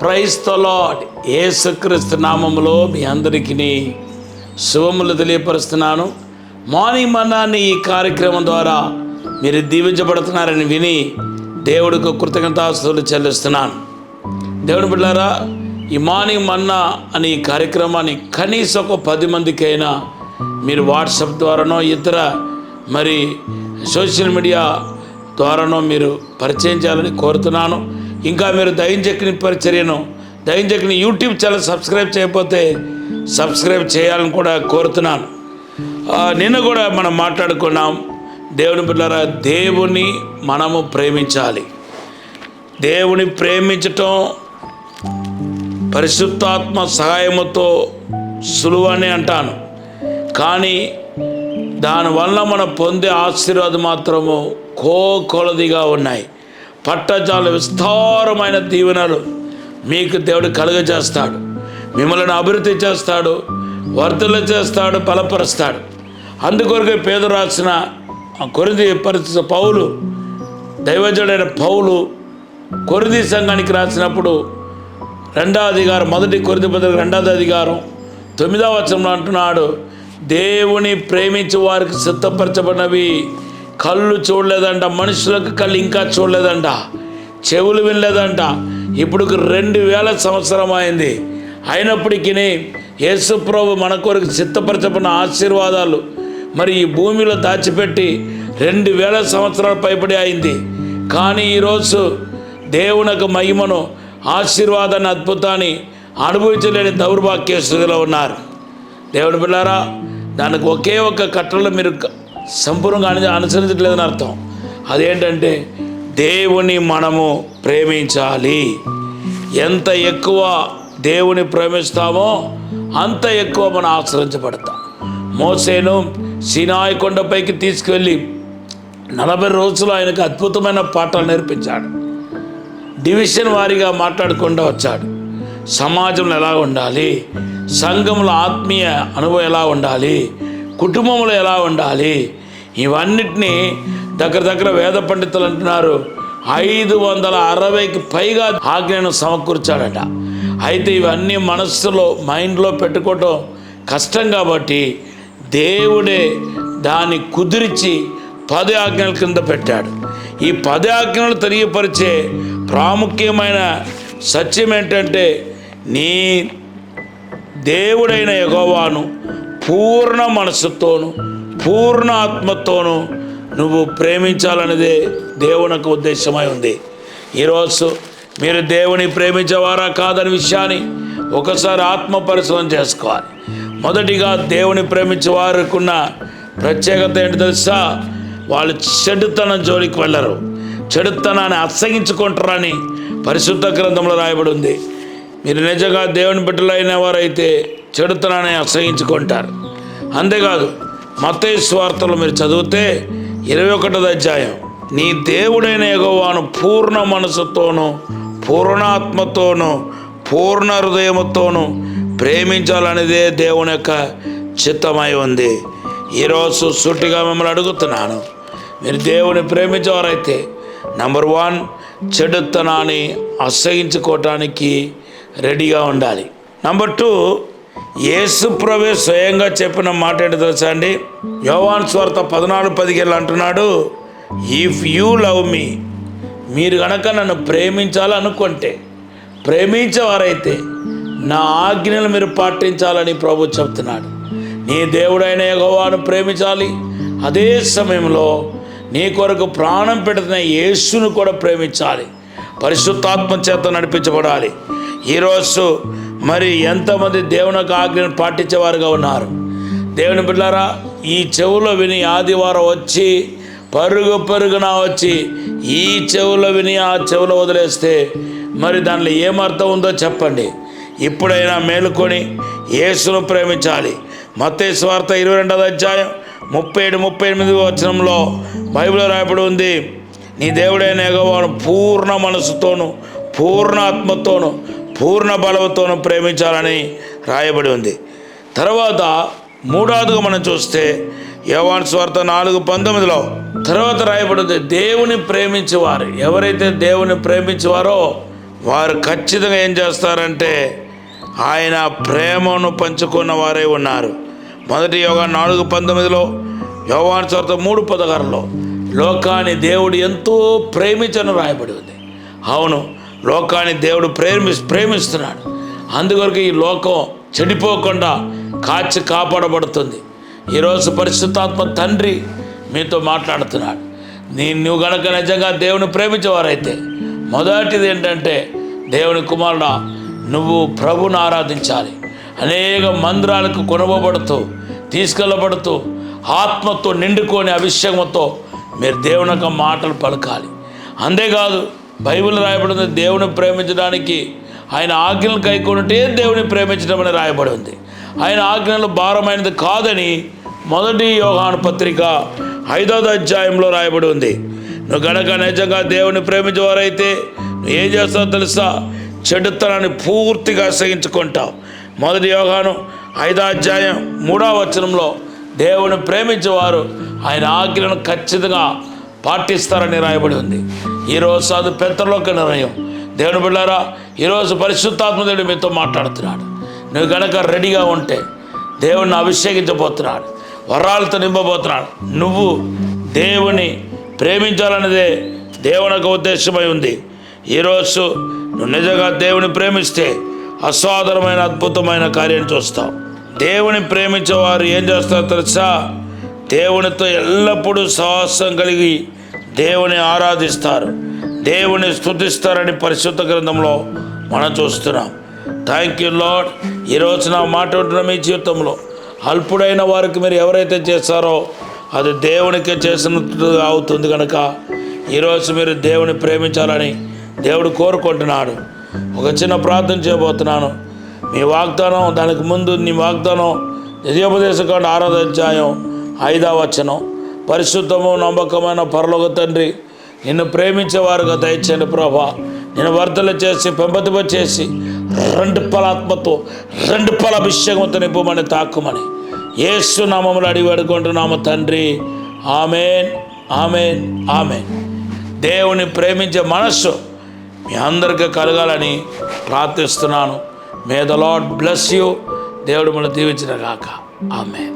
Praise the lord. యేసుక్రీస్తు నామములో మీ అందరికీ శుభములు తెలియపరుస్తున్నాను. మార్నింగ్ మన్నా ఈ కార్యక్రమం ద్వారా మీరు దీవించబడుతున్నారని విని దేవుడికి కృతజ్ఞతాస్తుతులు చెల్లిస్తున్నాను. దేవుని బిడ్డలారా, ఈ మార్నింగ్ మన్నా అనే ఈ కార్యక్రమాన్ని కనీసం ఒక 10 మందికైనా మీరు వాట్సాప్ ద్వారానో ఇతర సోషల్ మీడియా ద్వారానో మీరు పరిచయం చేయాలని కోరుతున్నాను. ఇంకా మీరు దైవజనుని పరిచర్యను దైవజనుని యూట్యూబ్ ఛానల్ సబ్స్క్రైబ్ చేయకపోతే సబ్స్క్రైబ్ చేయాలని కూడా కోరుతున్నాను. నిన్న కూడా మనం మాట్లాడుకున్నాం, దేవుని బిడ్డలారా, దేవుని మనము ప్రేమించాలి. దేవుని ప్రేమించటం పరిశుద్ధాత్మ సహాయముతో సులువని అంటాను, కానీ దానివల్ల మనం పొందే ఆశీర్వాదం మాత్రము కోకొలదిగా ఉన్నాయి. పట్టజాల విస్తారమైన దీవెనలు మీకు దేవుడు కలుగజేస్తాడు. మిమ్మల్ని అభివృద్ధి చేస్తాడు, వర్ధలు చేస్తాడు, బలపరుస్తాడు. అందుకొరకే పేదరు రాసిన కొరింథీ పరిస్థితి పౌలు, దైవజనుడైన పౌలు కొరింథీ సంఘానికి రాసినప్పుడు 2వ అధికారం 1 కొరింథీ పత్రిక 2వ అధికారం 9వ వచనంలో అంటున్నాడు, దేవుని ప్రేమించే వారికి సిద్ధపరచబడినవి కళ్ళు చూడలేదంట, మనుషులకు కళ్ళు ఇంకా చూడలేదంట, చెవులు వినలేదంట. ఇప్పుడు 2000 సంవత్సరం అయింది. అయినప్పటికీ యేసు ప్రభు మన కొరకు సిద్ధపరచబడిన ఆశీర్వాదాలు ఈ భూమిలో దాచిపెట్టి 2000 సంవత్సరాలు పైబడి అయింది. కానీ ఈరోజు దేవునికి మహిమను, ఆశీర్వాదాన్ని, అద్భుతాన్ని అనుభవించలేని దౌర్భాగ్య స్థితిలో ఉన్నారు. దేవుని బిడ్డలారా, దానికి ఒకే ఒక కట్టలో మీరు సంపూర్ణంగా అనుసరించట్లేదని అర్థం. అదేంటంటే దేవుని మనము ప్రేమించాలి. ఎంత ఎక్కువ దేవుని ప్రేమిస్తామో అంత ఎక్కువ మనం ఆశ్రయించబడతాం. మోసేను సీనాయి కొండపైకి తీసుకువెళ్ళి 40 రోజులు ఆయనకు అద్భుతమైన పాఠాలు నేర్పించాడు. డివిజన్ వారీగా మాట్లాడకుండా వచ్చాడు. సమాజంలో ఎలా ఉండాలి, సంఘంలో ఆత్మీయ అనుభవం ఎలా ఉండాలి, కుటుంబంలో ఎలా ఉండాలి, ఇవన్నిటినీ దగ్గర వేద పండితులు అంటున్నారు 560కి పైగా ఆజ్ఞను సమకూర్చాడట. అయితే ఇవన్నీ మనస్సులో, మైండ్లో పెట్టుకోవటం కష్టం కాబట్టి దేవుడే దాన్ని కుదిర్చి 10 ఆజ్ఞల కింద పెట్టాడు. ఈ 10 ఆజ్ఞలు తెలియపరిచే ప్రాముఖ్యమైన సత్యం ఏంటంటే, నీ దేవుడైన యెహోవాను పూర్ణ మనస్సుతోను పూర్ణ ఆత్మతోను నువ్వు ప్రేమించాలనేదే దేవునికి ఉద్దేశమై ఉంది. ఈరోజు మీరు దేవుని ప్రేమించేవారా కాదని విషయాన్ని ఒకసారి ఆత్మ పరిశోధన చేసుకోవాలి. మొదటిగా దేవుని ప్రేమించే వారికి ఉన్న ప్రత్యేకత ఏంటి తెలుసా? వాళ్ళు చెడుతనం జోలికి వెళ్ళరు, చెడుతనాన్ని అసహించుకుంటారని పరిశుద్ధ గ్రంథంలో రాయబడి ఉంది. మీరు నిజంగా దేవుని బిడ్డలైన వారైతే చెడుతనాన్ని అసహించుకుంటారు. అంతేకాదు, మత్తయి సువార్తలో మీరు చదివితే 21వ అధ్యాయం, నీ దేవుడైన యెహోవాను పూర్ణ మనసుతోనూ పూర్ణాత్మతోనూ పూర్ణ హృదయముతోనూ ప్రేమించాలనేదే దేవుని యొక్క చిత్తమై ఉంది. ఈరోజు సూటిగా మిమ్మల్ని అడుగుతున్నాను, మీరు దేవుని ప్రేమించేవారైతే నంబర్ 1 చెడుతనాన్ని అసహించుకోవటానికి రెడీగా ఉండాలి. నంబర్ 2, యేసు ప్రభువే స్వయంగా చెప్పిన మాట ఏంటో తెలుసా అండి? యోహాను సువార్త 14:17 అంటున్నాడు, ఇఫ్ యూ లవ్ మీ, మీరు కనుక నన్ను ప్రేమించాలనుకుంటే, ప్రేమించేవారైతే నా ఆజ్ఞలు మీరు పాటించాలని ప్రభు చెప్తున్నాడు. నీ దేవుడైన యెహోవాను ప్రేమించాలి, అదే సమయంలో నీ కొరకు ప్రాణం పెడుతున్న యేసును కూడా ప్రేమించాలి, పరిశుద్ధాత్మ చేత నడిపించబడాలి. ఈరోజు ఎంతమంది దేవుని యొక్క ఆజ్ఞను పాటించేవారుగా ఉన్నారు? దేవుని బిడ్డలారా, ఈ చెవులో విని ఆదివారం వచ్చి పరుగున వచ్చి ఈ చెవులో విని ఆ చెవులో వదిలేస్తే దానిలో ఏమర్థం ఉందో చెప్పండి. ఇప్పుడైనా మేలుకొని యేసును ప్రేమించాలి. మత్తయి సువార్త 22వ అధ్యాయం 37-38 వచనంలో బైబిల్లో రాయబడి ఉంది, నీ దేవుడైన యెహోవాను పూర్ణ మనసుతోను పూర్ణ ఆత్మతోను పూర్ణ బలముతోను ప్రేమించాలని రాయబడి ఉంది. తర్వాత 3వదిగా మనం చూస్తే యోహాను సువార్త 4:19 తర్వాత రాయబడింది, దేవుని ప్రేమించేవారు ఎవరైతే దేవుని ప్రేమించేవారో వారు ఖచ్చితంగా ఏం చేస్తారంటే ఆయన ప్రేమను పంచుకున్న వారే ఉన్నారు. మొదటి యోహాను 4:19, యోహాను సువార్త 3:16 లోకాన్ని దేవుడు ఎంతో ప్రేమించని రాయబడి ఉంది. అవును, లోకాన్ని దేవుడు ప్రేమిస్తున్నాడు. అందుకొరకు ఈ లోకం చెడిపోకుండా కాపాడబడుతుంది. ఈరోజు పరిశుద్ధాత్మ తండ్రి మీతో మాట్లాడుతున్నాడు. నువ్వు గనక నిజంగా దేవుని ప్రేమించేవారైతే మొదటిది ఏంటంటే, దేవుని కుమారుడా, నువ్వు ప్రభుని ఆరాధించాలి. అనేక మందిరాలకు కొనవబడుతూ తీసుకెళ్ళబడుతూ ఆత్మతో నిండుకొని అభిషేకంతో మీరు దేవుని యొక్క మాటలు పలకాలి. అంతేకాదు, బైబిల్ రాయబడింది దేవుని ప్రేమించడానికి ఆయన ఆజ్ఞలను కైకొనుటే దేవుని ప్రేమించడం అని రాయబడి ఉంది. ఆయన ఆజ్ఞలు భారమైనది కాదని మొదటి యోహాను పత్రిక 5వ అధ్యాయంలో రాయబడి ఉంది. నువ్వు గనక నిజంగా దేవుని ప్రేమించేవారైతే నువ్వు ఏం చేస్తావో తెలుసా? చెడుతనాన్ని పూర్తిగా అసహించుకుంటావు. మొదటి యోహాను 5వ అధ్యాయం 3వ వచనంలో దేవుని ప్రేమించేవారు ఆయన ఆజ్ఞలను ఖచ్చితంగా పాటిస్తారని రాయబడి ఉంది. ఈరోజు అది పెద్దలోక నిర్ణయం. దేవుని బిడ్డారా, ఈరోజు పరిశుద్ధాత్మ దేవుడు మీతో మాట్లాడుతున్నాడు. నువ్వు గనక రెడీగా ఉంటే దేవుణ్ణి అభిషేకించబోతున్నాడు, వరాలతో నింపబోతున్నాడు. నువ్వు దేవుని ప్రేమించాలనేదే దేవుని యొక్క ఉద్దేశమై ఉంది. ఈరోజు నువ్వు నిజంగా దేవుని ప్రేమిస్తే అసాధారణమైన అద్భుతమైన కార్యం చూస్తావు. దేవుని ప్రేమించేవారు ఏం చేస్తారో తెలుసా? దేవునితో ఎల్లప్పుడూ సాహసం కలిగి దేవుని ఆరాధిస్తారు, దేవుని స్తుతిస్తారని పరిశుద్ధ గ్రంథంలో మనం చూస్తున్నాం. Thank you lord. ఈరోజు నా మాట ఉంటున్న మీ జీవితంలో అల్పుడైన వారికి మీరు ఎవరైతే చేస్తారో అది దేవునికే చేసినట్టుగా అవుతుంది. కనుక ఈరోజు మీరు దేవుని ప్రేమించాలని దేవుడు కోరుకుంటున్నాడు. ఒక చిన్న ప్రార్థన చేయబోతున్నాను. మీ వాగ్దానం, దానికి ముందు నీ వాగ్దానం ద్వితీయోపదేశకాండ 6వ అధ్యాయం 5వ వచనం, పరిశుద్ధము నమ్మకమైన పరలోక తండ్రి, నిన్ను ప్రేమించేవారుగా దయచేయండి ప్రభా. నేను వర్ధలు చేసి పెంపతింప చేసి 2 ఆత్మతో 2 అభిషేకంతో నింపమని తాకుమని యేసు నామములో అడిగి వేడుకుంటున్నాము తండ్రి. Amen, amen, amen. దేవుని ప్రేమించే మనస్సు మీ అందరికీ కలగాలని ప్రార్థిస్తున్నాను. May the lord bless you. దేవుడు మనం దీవించిన గాక. ఆమెన్.